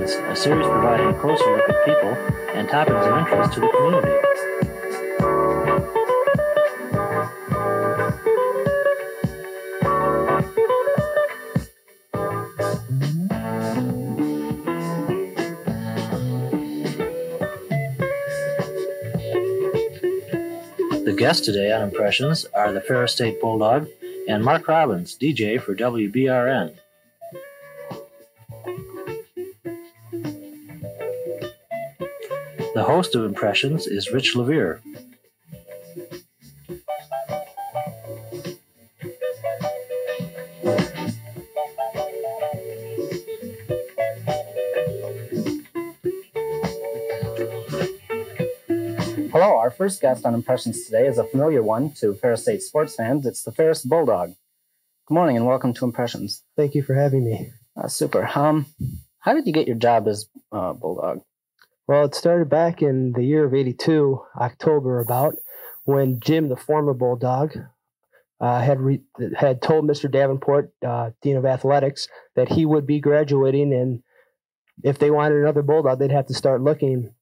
Impressions, a series providing a closer look at people and topics of interest to the community. The guests today on Impressions are the Ferris State Bulldog and Mark Robbins, DJ for WBRN. The host of Impressions is Rich LaVere. Hello, our first guest on Impressions today is a familiar one to Ferris State sports fans. It's the Ferris Bulldog. Good morning and welcome to Impressions. Thank you for having me. Super. How did you get your job as Bulldog? Well, it started back in the year of '82, October about, when Jim, the former Bulldog, had told Mr. Davenport, Dean of Athletics, that he would be graduating, and if they wanted another Bulldog, they'd have to start looking.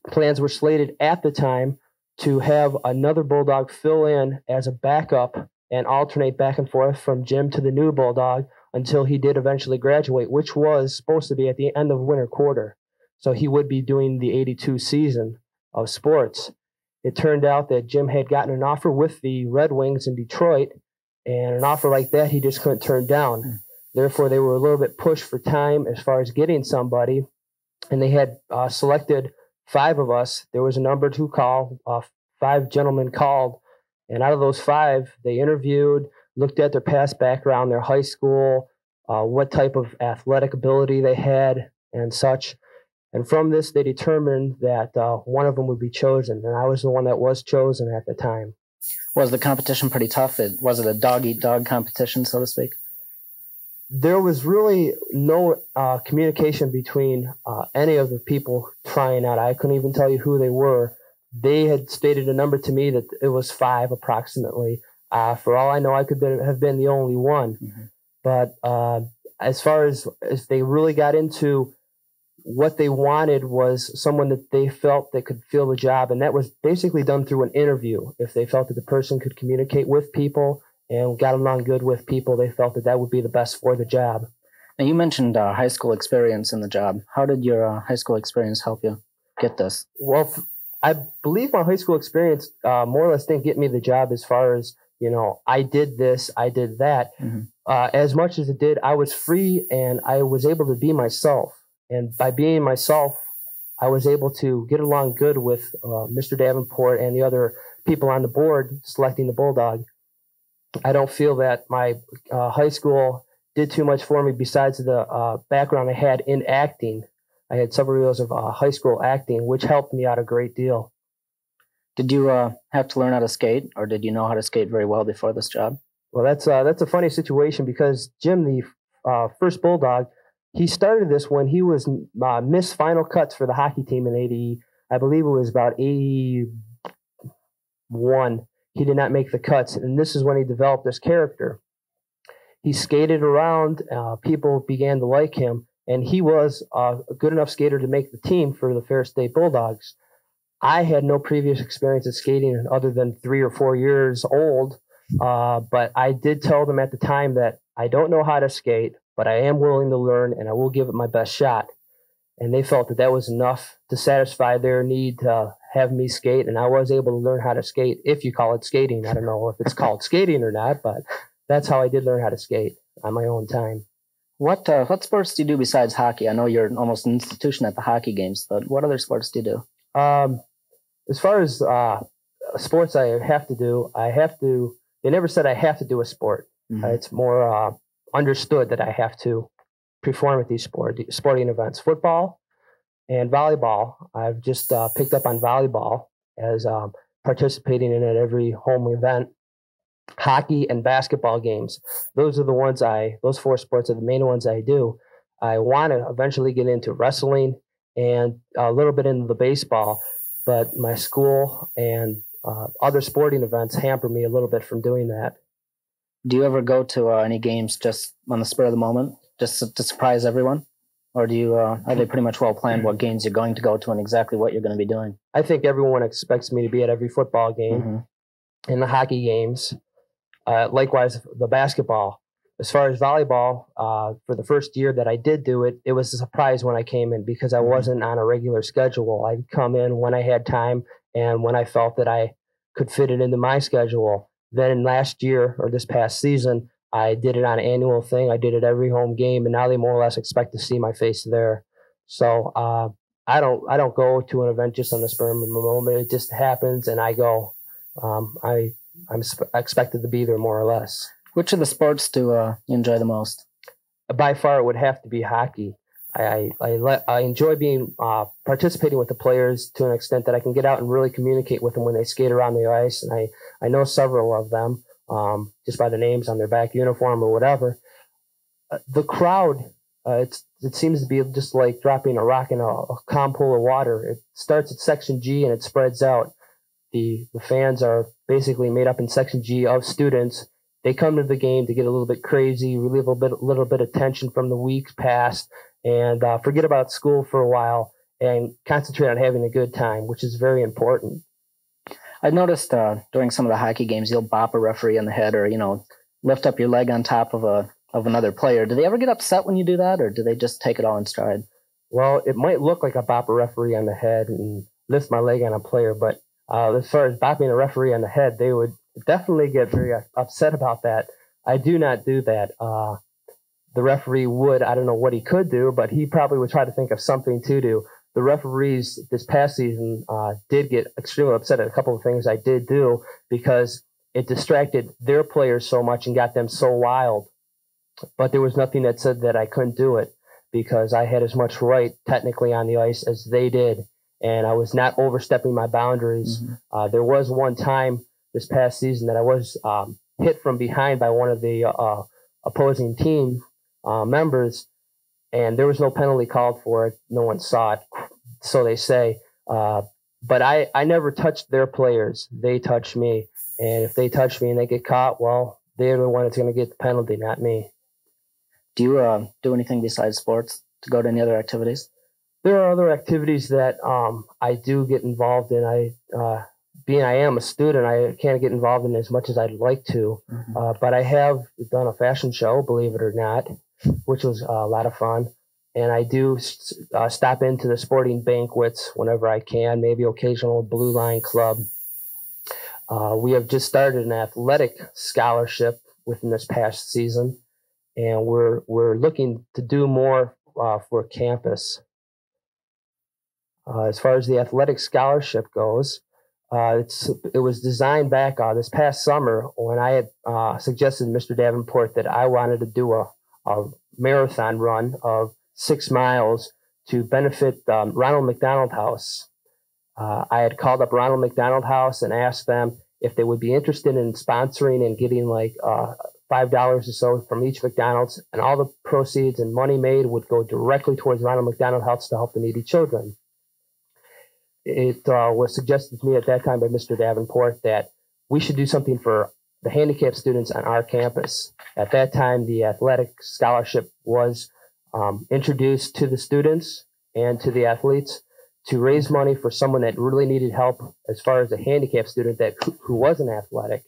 Plans were slated at the time to have another Bulldog fill in as a backup and alternate back and forth from Jim to the new Bulldog until he did eventually graduate, which was supposed to be at the end of winter quarter. So he would be doing the '82 season of sports. It turned out that Jim had gotten an offer with the Red Wings in Detroit, and an offer like that he just couldn't turn down. Therefore, they were a little bit pushed for time as far as getting somebody, and they had selected 5 of us. There was a number to call. 5 gentlemen called, and out of those 5, they interviewed, looked at their past background, their high school, what type of athletic ability they had, and such. And from this, they determined that one of them would be chosen, and I was the one that was chosen at the time. Was the competition pretty tough? Was it a dog-eat-dog competition, so to speak? There was really no communication between any of the people trying out. I couldn't even tell you who they were. They had stated a number to me that it was 5 approximately. For all I know, I could have been the only one. Mm-hmm. But as far as if they really got into what they wanted was someone that they felt that could fill the job, and that was basically done through an interview. If they felt that the person could communicate with people and got along good with people, they felt that that would be the best for the job. Now, you mentioned high school experience in the job. How did your high school experience help you get this? Well, I believe my high school experience more or less didn't get me the job as far as, I did this, I did that. Mm-hmm. As much as it did, I was free and I was able to be myself. And by being myself, I was able to get along good with Mr. Davenport and the other people on the board selecting the Bulldog. I don't feel that my high school did too much for me besides the background I had in acting. I had several years of high school acting, which helped me out a great deal. Did you have to learn how to skate, or did you know how to skate very well before this job? Well, that's a funny situation because Jim, the first Bulldog, he started this when he was missed final cuts for the hockey team in '80. I believe it was about '81. He did not make the cuts, and this is when he developed this character. He skated around. People began to like him, and he was a good enough skater to make the team for the Ferris State Bulldogs. I had no previous experience of skating other than 3 or 4 years old, but I did tell them at the time that I don't know how to skate, but I am willing to learn, and I will give it my best shot. And they felt that that was enough to satisfy their need to have me skate, and I was able to learn how to skate, if you call it skating. I don't know if it's called skating or not, but that's how I did learn how to skate on my own time. What sports do you do besides hockey? I know you're almost an institution at the hockey games, but what other sports do you do? As far as sports I have to do, they never said I have to do a sport. Mm-hmm. It's more understood that I have to perform at these sporting events. Football and volleyball. I've just picked up on volleyball as participating in it every home event. Hockey and basketball games. Those are the ones those 4 sports are the main ones I do. I want to eventually get into wrestling and a little bit into the baseball, but my school and other sporting events hamper me a little bit from doing that. Do you ever go to any games just on the spur of the moment, just to surprise everyone? Or are they pretty much well planned what games you're going to go to and exactly what you're going to be doing? I think everyone expects me to be at every football game and the hockey games. Likewise, the basketball. As far as volleyball, for the first year that I did do it, it was a surprise when I came in because I wasn't on a regular schedule. I'd come in when I had time and when I felt that I could fit it into my schedule. Then last year, or this past season, I did it on an annual thing. I did it every home game, and now they more or less expect to see my face there. So I don't go to an event just on the spur of the moment. It just happens, and I go. I'm expected to be there more or less. Which of the sports do you enjoy the most? By far, it would have to be hockey. I enjoy being participating with the players to an extent that I can get out and really communicate with them when they skate around the ice, and I know several of them just by the names on their back uniform or whatever. The crowd, it seems to be just like dropping a rock in a calm pool of water. It starts at Section G and it spreads out. The fans are basically made up in Section G of students. They come to the game to get a little bit crazy, relieve a little bit of tension from the weeks past, and forget about school for a while and concentrate on having a good time, which is very important. I noticed during some of the hockey games, you'll bop a referee on the head or, lift up your leg on top of another player. Do they ever get upset when you do that, or do they just take it all in stride? Well, it might look like I bop a referee on the head and lift my leg on a player, but as far as bopping a referee on the head, they would definitely get very upset about that. I do not do that. The referee would, I don't know what he could do, but he probably would try to think of something to do. The referees this past season did get extremely upset at a couple of things I did do because it distracted their players so much and got them so wild. But there was nothing that said that I couldn't do it because I had as much right technically on the ice as they did, and I was not overstepping my boundaries. There was one time this past season that I was hit from behind by one of the opposing team members, and there was no penalty called for it. No one saw it, so they say. But I never touched their players. They touched me. And if they touch me and they get caught, well, they're the one that's going to get the penalty, not me. Do you do anything besides sports to go to any other activities? There are other activities that I do get involved in. Being I am a student, I can't get involved in as much as I'd like to. But I have done a fashion show, believe it or not, which was a lot of fun. And I do stop into the sporting banquets whenever I can, maybe occasional Blue Line Club. We have just started an athletic scholarship within this past season, and we're looking to do more for campus. As far as the athletic scholarship goes, it was designed back this past summer when I had suggested to Mr. Davenport that I wanted to do a marathon run of 6 miles to benefit Ronald McDonald House. I had called up Ronald McDonald House and asked them if they would be interested in sponsoring and getting like $5 or so from each McDonald's, and all the proceeds and money made would go directly towards Ronald McDonald House to help the needy children. It was suggested to me at that time by Mr. Davenport that we should do something for the handicapped students on our campus. At that time, the athletic scholarship was introduced to the students and to the athletes to raise money for someone that really needed help as far as a handicapped student who wasn't athletic,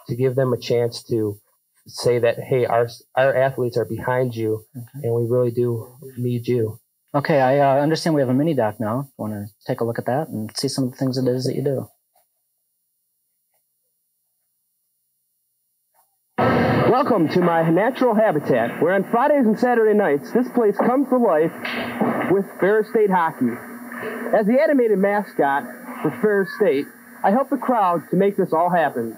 to give them a chance to say that, hey, our athletes are behind you, and we really do need you. Okay, I understand we have a mini doc now. Want to take a look at that and see some of the things it is that you do? Welcome to my natural habitat, where on Fridays and Saturday nights, this place comes to life with Ferris State hockey. As the animated mascot for Ferris State, I help the crowd to make this all happen.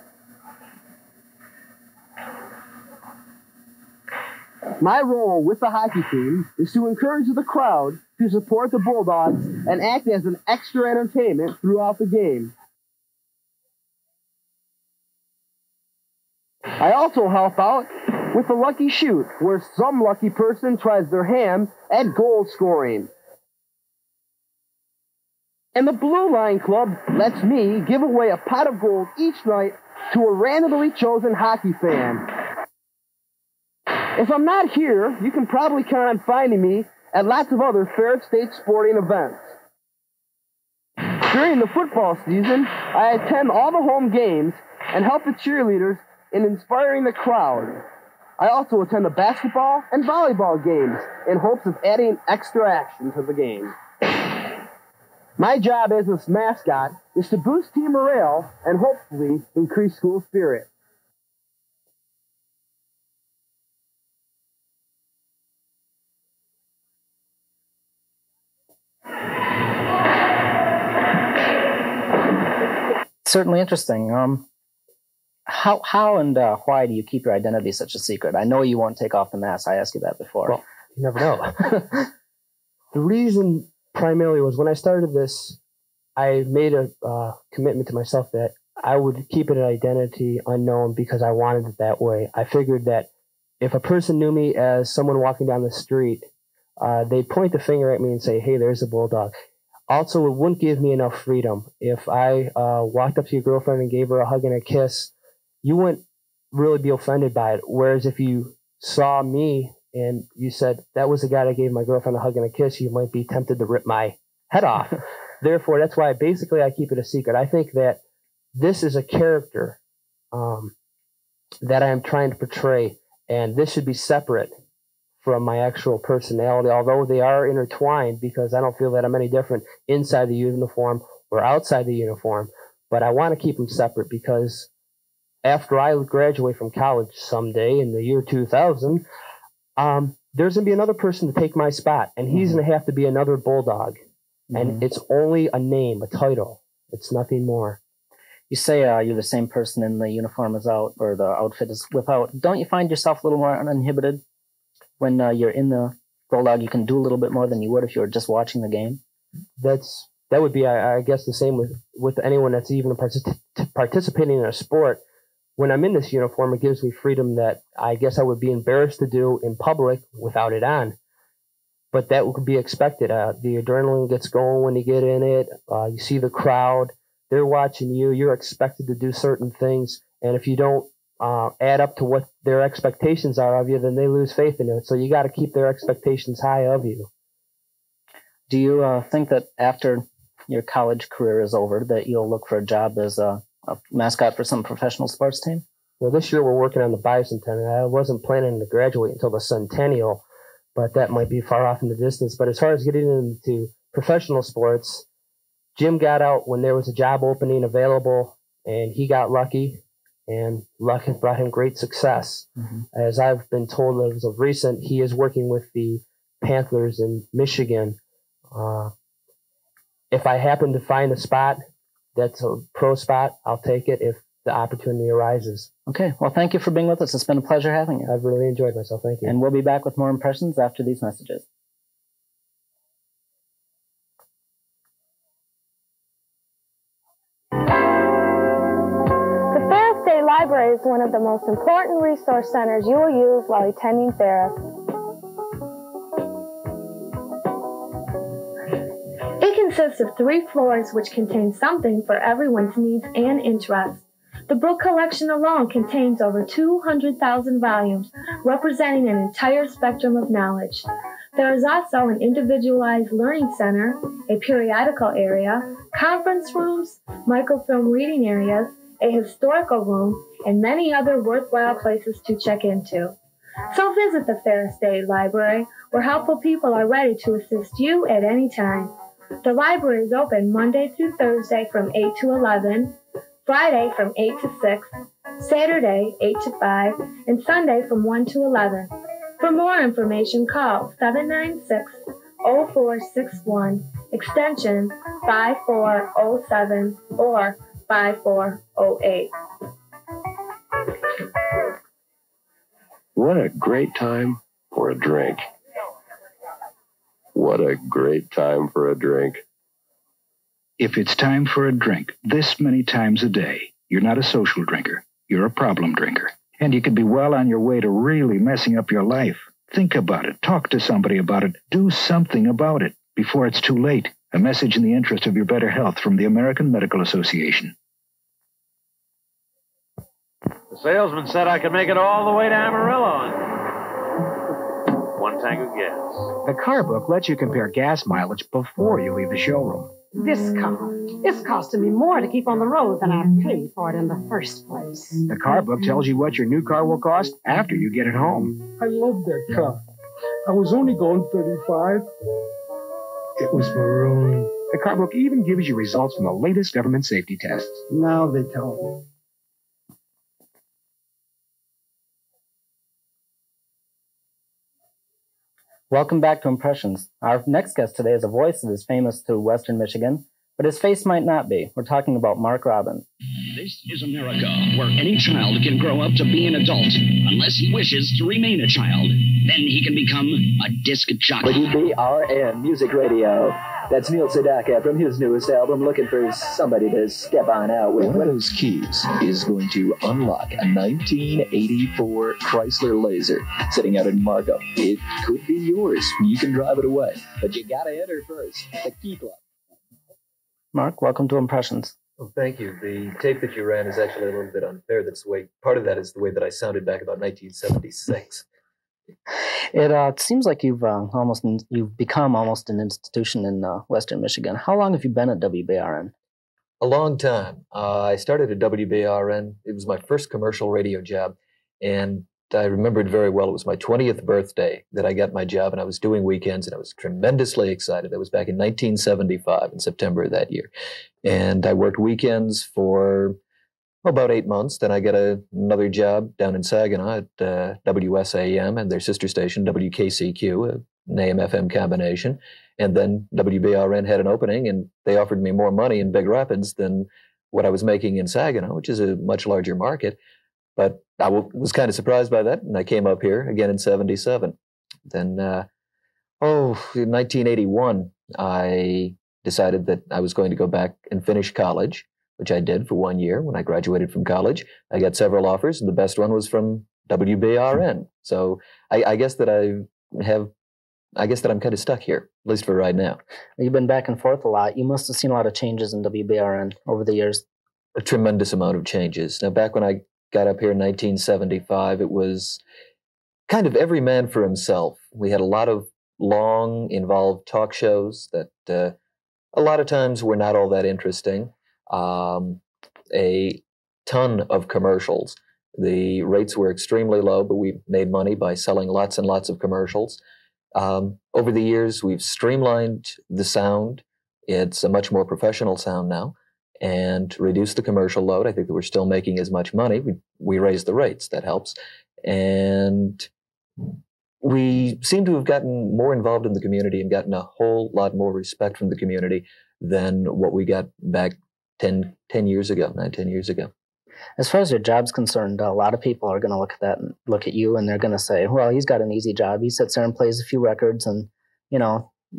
My role with the hockey team is to encourage the crowd to support the Bulldogs and act as an extra entertainment throughout the game. I also help out with the lucky shoot, where some lucky person tries their hand at goal scoring. And the Blue Line Club lets me give away a pot of gold each night to a randomly chosen hockey fan. If I'm not here, you can probably count on finding me at lots of other Ferris State sporting events. During the football season, I attend all the home games and help the cheerleaders in inspiring the crowd. I also attend the basketball and volleyball games in hopes of adding extra action to the game. My job as a mascot is to boost team morale and hopefully increase school spirit. Certainly interesting. How and why do you keep your identity such a secret? I know you won't take off the mask. I asked you that before. Well, you never know. The reason primarily was when I started this, I made a commitment to myself that I would keep an identity unknown because I wanted it that way. I figured that if a person knew me as someone walking down the street, they'd point the finger at me and say, hey, there's a bulldog. Also, it wouldn't give me enough freedom. If I walked up to your girlfriend and gave her a hug and a kiss, you wouldn't really be offended by it. Whereas if you saw me and you said, that was the guy that gave my girlfriend a hug and a kiss, you might be tempted to rip my head off. Therefore, that's why basically I keep it a secret. I think that this is a character that I am trying to portray, and this should be separate from my actual personality, although they are intertwined because I don't feel that I'm any different inside the uniform or outside the uniform. But I want to keep them separate because after I graduate from college someday in the year 2000, there's going to be another person to take my spot, and he's going to have to be another bulldog. And it's only a name, a title. It's nothing more. You say you're the same person in the uniform as out, or the outfit is without. Don't you find yourself a little more uninhibited when you're in the bulldog? You can do a little bit more than you would if you were just watching the game. That would be, I guess, the same with anyone that's even participating in a sport. When I'm in this uniform, it gives me freedom that I guess I would be embarrassed to do in public without it on. But that would be expected. The adrenaline gets going when you get in it. You see the crowd. They're watching you. You're expected to do certain things. And if you don't add up to what their expectations are of you, then they lose faith in it. So you got to keep their expectations high of you. Do you think that after your college career is over that you'll look for a job as a mascot for some professional sports team? Well, this year we're working on the bicentennial. I wasn't planning to graduate until the centennial, but that might be far off in the distance. But as far as getting into professional sports, Jim got out when there was a job opening available, and he got lucky, and luck has brought him great success. As I've been told as of recent, he is working with the Panthers in Michigan. If I happen to find a spot that's a pro spot, I'll take it if the opportunity arises. Okay. Well, thank you for being with us. It's been a pleasure having you. I've really enjoyed myself. Thank you. And we'll be back with more impressions after these messages. The Ferris State Library is one of the most important resource centers you will use while attending Ferris. It consists of 3 floors which contain something for everyone's needs and interests. The book collection alone contains over 200,000 volumes, representing an entire spectrum of knowledge. There is also an individualized learning center, a periodical area, conference rooms, microfilm reading areas, a historical room, and many other worthwhile places to check into. So visit the Ferris State Library, where helpful people are ready to assist you at any time. The library is open Monday through Thursday from 8 to 11, Friday from 8 to 6, Saturday 8 to 5, and Sunday from 1 to 11. For more information, call 796-0461, extension 5407 or 5408. What a great time for a drink. What a great time for a drink. If it's time for a drink this many times a day, you're not a social drinker. You're a problem drinker. And you could be well on your way to really messing up your life. Think about it. Talk to somebody about it. Do something about it before it's too late. A message in the interest of your better health from the American Medical Association. The salesman said I could make it all the way to Amarillo in 1 tank of gas. The car book lets you compare gas mileage before you leave the showroom. This car, it's costing me more to keep on the road than I paid for it in the first place. The car book tells you what your new car will cost after you get it home. I love that car. I was only going 35. It was maroon. The car book even gives you results from the latest government safety tests. Now they tell me. Welcome back to Impressions. Our next guest today is a voice that is famous to Western Michigan, but his face might not be. We're talking about Mark Robbins. This is America, where any child can grow up to be an adult, unless he wishes to remain a child. Then he can become a disc jockey. WBRN Music Radio. That's Neil Sedaka from his newest album, looking for somebody to step on out with. One of those keys is going to unlock a 1984 Chrysler Laser sitting out in Markup. It could be yours. You can drive it away, but you gotta enter first. The Key Club. Mark, welcome to Impressions. Well, thank you. The tape that you ran is actually a little bit unfair. That's the way. Part of that is the way that I sounded back about 1976. It seems like you've become almost an institution in Western Michigan. How long have you been at WBRN? A long time. I started at WBRN. It was my first commercial radio job, and I remember it very well. It was my 20th birthday that I got my job, and I was doing weekends, and I was tremendously excited. That was back in 1975, in September of that year. And I worked weekends for about 8 months. Then I got another job down in Saginaw at WSAM and their sister station, WKCQ, an AM-FM combination. And then WBRN had an opening, and they offered me more money in Big Rapids than what I was making in Saginaw, which is a much larger market. But I was kind of surprised by that, and I came up here again in 77. Then, in 1981, I decided that I was going to go back and finish college, which I did for 1 year. When I graduated from college, I got several offers, and the best one was from WBRN. So I guess that I'm kind of stuck here, at least for right now. You've been back and forth a lot. You must have seen a lot of changes in WBRN over the years. A tremendous amount of changes. Now, back when I got up here in 1975, it was kind of every man for himself. We had a lot of long, involved talk shows that a lot of times were not all that interesting. A ton of commercials. The rates were extremely low, but we made money by selling lots and lots of commercials. Over the years, we've streamlined the sound. It's a much more professional sound now, and reduced the commercial load. I think that we're still making as much money. We raised the rates. That helps. And we seem to have gotten more involved in the community and gotten a whole lot more respect from the community than what we got back 10 years ago, 10 years ago. As far as your job's concerned, a lot of people are going to look at that and look at you, and they're going to say, well, he's got an easy job. He sits there and plays a few records and,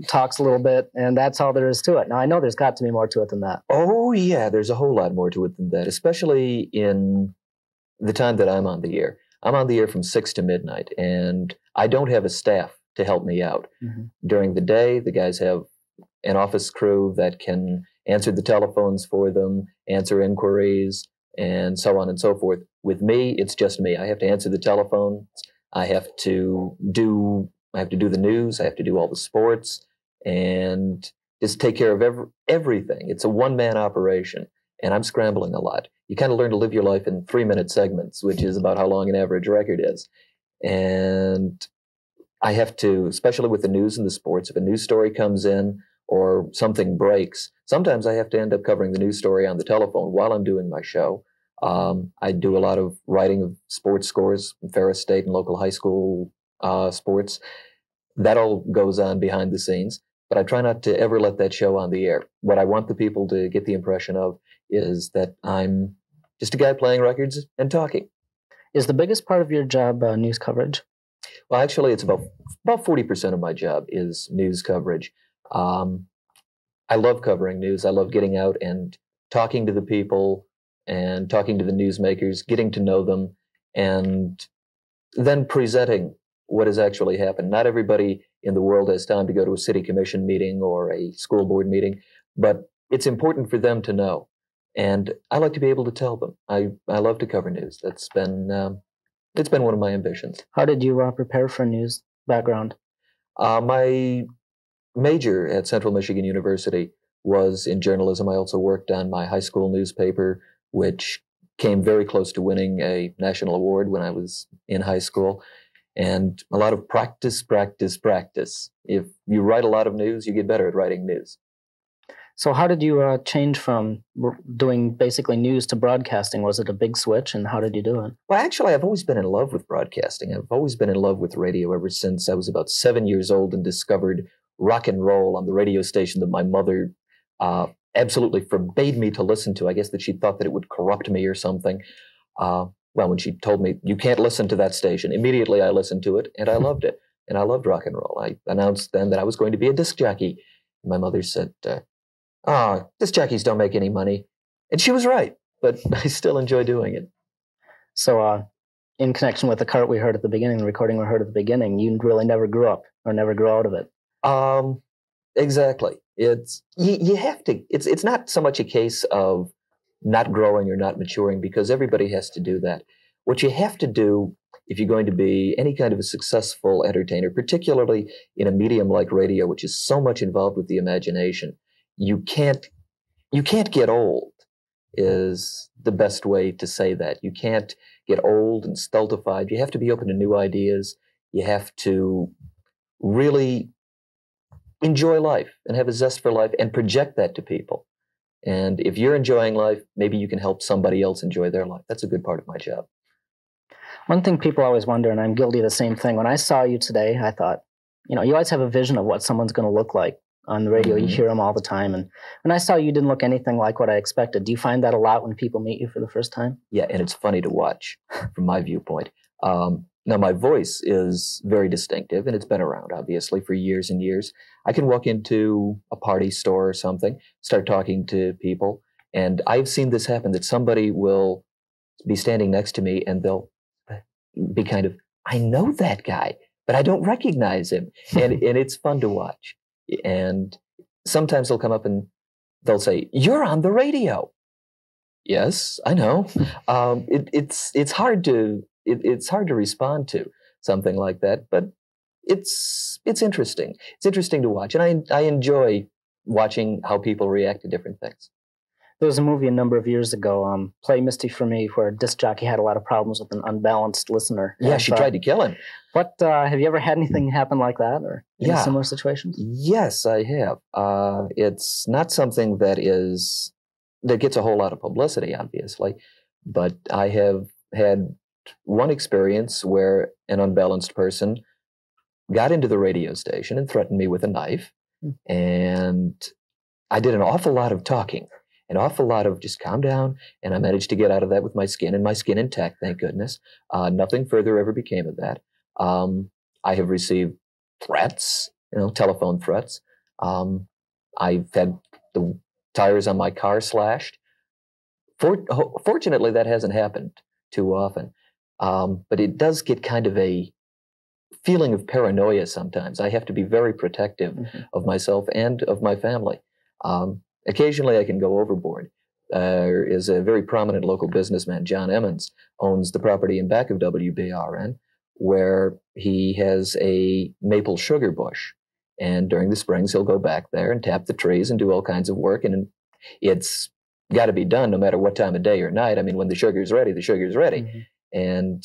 talks a little bit, and that's all there is to it. Now, I know there's got to be more to it than that. Oh, yeah, there's a whole lot more to it than that, especially in the time that I'm on the air. I'm on the air from 6 to midnight, and I don't have a staff to help me out. Mm-hmm. During the day, the guys have an office crew that can answer the telephones for them, answer inquiries, and so on and so forth. With me, it's just me. I have to answer the telephone. I have to do the news. I have to do all the sports, and just take care of everything. It's a one-man operation, and I'm scrambling a lot. You kind of learn to live your life in 3-minute segments, which is about how long an average record is. And I have to, especially with the news and the sports, if a news story comes in or something breaks, sometimes I have to end up covering the news story on the telephone while I'm doing my show. I do a lot of writing of sports scores, Ferris State and local high school sports. That all goes on behind the scenes, but I try not to ever let that show on the air. What I want the people to get the impression of is that I'm just a guy playing records and talking. Is the biggest part of your job news coverage? Well, actually, it's about 40% of my job is news coverage. I love covering news. I love getting out and talking to the people and talking to the newsmakers, getting to know them, and then presenting what has actually happened. Not everybody in the world has time to go to a city commission meeting or a school board meeting, but it's important for them to know. And I like to be able to tell them. I love to cover news. That's been it's been one of my ambitions. How did you prepare for news background? My major at Central Michigan University was in journalism. I also worked on my high school newspaper, which came very close to winning a national award when I was in high school. And a lot of practice, practice, practice. If you write a lot of news, you get better at writing news. So how did you change from doing basically news to broadcasting? Was it a big switch, and how did you do it? Well, actually, I've always been in love with broadcasting. I've always been in love with radio ever since I was about 7 years old and discovered rock and roll on the radio station that my mother absolutely forbade me to listen to. I guess that she thought that it would corrupt me or something. Well, when she told me, you can't listen to that station, immediately I listened to it, and I loved it. And I loved rock and roll. I announced then that I was going to be a disc jockey. My mother said, disc jockeys don't make any money. And she was right, but I still enjoy doing it. So in connection with the cart we heard at the beginning, the recording we heard at the beginning, you really never grew up or never grew out of it. Exactly. It's you have to. It's not so much a case of not growing or not maturing, because everybody has to do that. What you have to do if you're going to be any kind of a successful entertainer, particularly in a medium like radio, which is so much involved with the imagination, you can't get old, is the best way to say that. You can't get old and stultified. You have to be open to new ideas. You have to really enjoy life and have a zest for life and project that to people. And if you're enjoying life, maybe you can help somebody else enjoy their life. That's a good part of my job. One thing people always wonder, and I'm guilty of the same thing, when I saw you today, I thought, you always have a vision of what someone's going to look like on the radio. Mm-hmm. You hear them all the time. And when I saw you didn't look anything like what I expected. Do you find that a lot when people meet you for the first time? Yeah, and it's funny to watch from my viewpoint. Now, my voice is very distinctive, and it's been around, obviously, for years and years. I can walk into a party store or something, start talking to people, and I've seen this happen, that somebody will be standing next to me, and they'll be kind of, I know that guy, but I don't recognize him. And it's fun to watch. And sometimes they'll come up and they'll say, "You're on the radio." Yes, I know. It's hard to respond to something like that, but it's interesting. It's interesting to watch, and I enjoy watching how people react to different things. There was a movie a number of years ago, Play Misty for Me, where a disc jockey had a lot of problems with an unbalanced listener. Yeah, she tried to kill him. But have you ever had anything happen like that, or any similar situations? Yes, I have. It's not something that gets a whole lot of publicity, obviously, but I have had one experience where an unbalanced person got into the radio station and threatened me with a knife, and I did an awful lot of talking. An awful lot of just calm down, and I managed to get out of that with my skin intact, thank goodness. Nothing further ever became of that. I have received threats, telephone threats. I've had the tires on my car slashed. Fortunately, that hasn't happened too often, but it does get kind of a feeling of paranoia sometimes. I have to be very protective of myself and of my family. Occasionally, I can go overboard. There is a very prominent local businessman, John Emmons, owns the property in back of WBRN, where he has a maple sugar bush. And during the springs, he'll go back there and tap the trees and do all kinds of work. And it's got to be done no matter what time of day or night. I mean, when the sugar's ready, the sugar's ready. Mm-hmm. And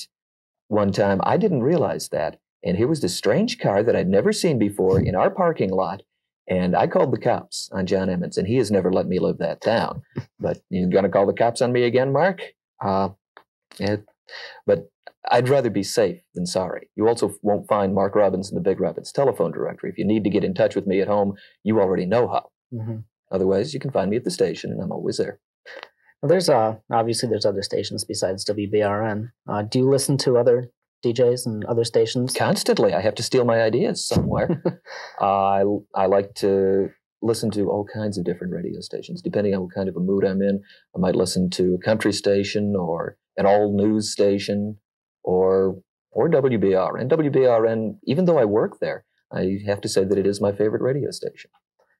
one time, I didn't realize that. And here was this strange car that I'd never seen before in our parking lot. And I called the cops on John Emmons, and he has never let me live that down. But you're going to call the cops on me again, Mark? But I'd rather be safe than sorry. You also won't find Mark Robbins in the Big Rapids telephone directory. If you need to get in touch with me at home, you already know how. Mm-hmm. Otherwise, you can find me at the station, and I'm always there. Well, there's obviously there's other stations besides WBRN. Do you listen to other DJs and other stations? Constantly. I have to steal my ideas somewhere. I like to listen to all kinds of different radio stations. Depending on what kind of a mood I'm in, I might listen to a country station or an all-news station or WBRN. WBRN, even though I work there, I have to say that it is my favorite radio station.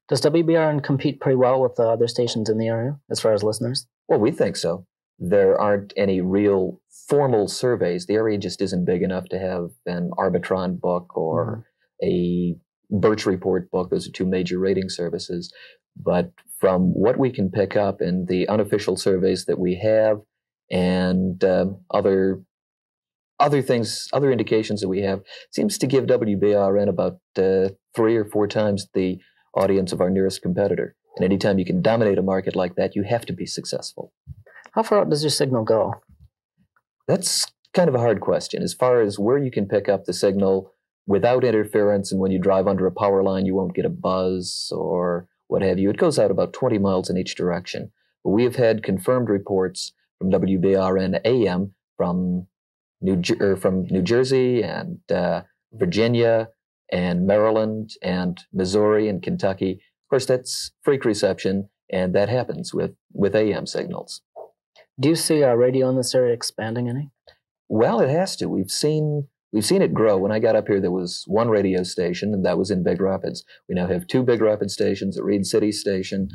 Does WBRN compete pretty well with the other stations in the area as far as listeners? Well, we think so. There aren't any real formal surveys. The area just isn't big enough to have an Arbitron book or a Birch Report book. Those are two major rating services. But from what we can pick up in the unofficial surveys that we have, and other things, other indications that we have, seems to give WBRN about 3 or 4 times the audience of our nearest competitor. And anytime you can dominate a market like that, you have to be successful. How far out does your signal go? That's kind of a hard question. As far as where you can pick up the signal without interference, and when you drive under a power line, you won't get a buzz or what have you, it goes out about 20 miles in each direction. But we have had confirmed reports from WBRN AM from New Jersey and Virginia and Maryland and Missouri and Kentucky. Of course, that's freak reception, and that happens with AM signals. Do you see radio in this area expanding any? Well, it has to. We've seen it grow. When I got up here, there was one radio station, and that was in Big Rapids. We now have 2 Big Rapids stations. A Reed City station,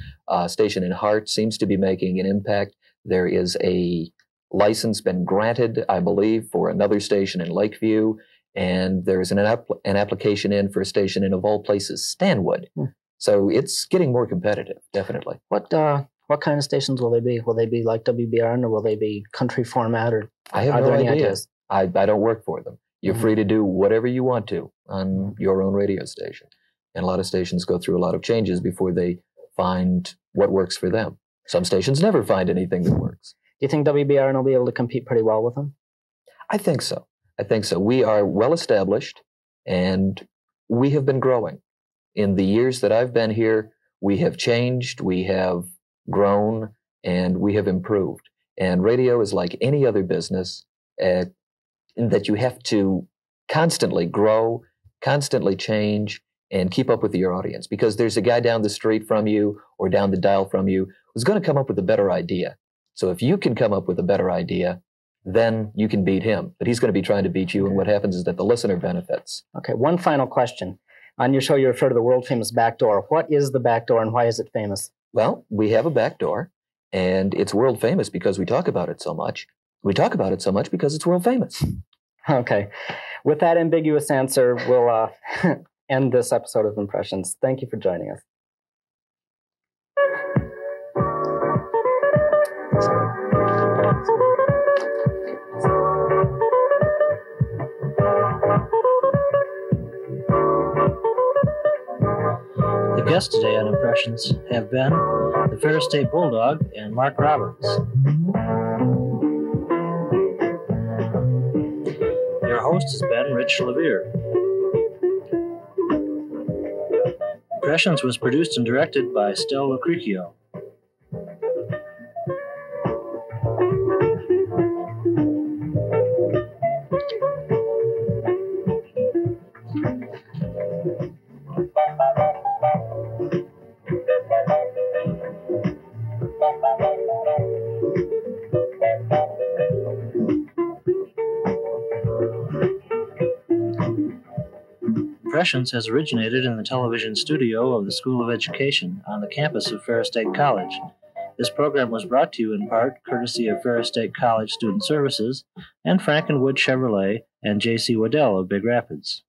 station in Hart seems to be making an impact. There is a license been granted, I believe, for another station in Lakeview, and there's an application in for a station in, of all places, Stanwood. So it's getting more competitive, definitely. What kind of stations will they be? Will they be like WBRN, or will they be country format? Or I have no idea. I don't work for them. You're free to do whatever you want to on your own radio station. And a lot of stations go through a lot of changes before they find what works for them. Some stations never find anything that works. Do you think WBRN will be able to compete pretty well with them? I think so. We are well established, and we have been growing. In the years that I've been here, we have changed, we have grown, and we have improved. And radio is like any other business, in that you have to constantly grow, constantly change, and keep up with your audience. Because there's a guy down the street from you or down the dial from you who's going to come up with a better idea. So if you can come up with a better idea, then you can beat him. But he's going to be trying to beat you, and what happens is that the listener benefits. Okay, one final question. On your show, you refer to the world-famous back door. What is the back door, and why is it famous? Well, we have a back door, and it's world famous because we talk about it so much. We talk about it so much because it's world famous. Okay. With that ambiguous answer, we'll end this episode of Impressions. Thank you for joining us. The guests today on Impressions have been the Ferris State Bulldog and Mark Robbins. Your host has been Rich LaVere. Impressions was produced and directed by Stelle Loccrichio. Impressions has originated in the television studio of the School of Education on the campus of Ferris State College. This program was brought to you in part courtesy of Ferris State College Student Services and Frankenwood Chevrolet and J.C. Waddell of Big Rapids.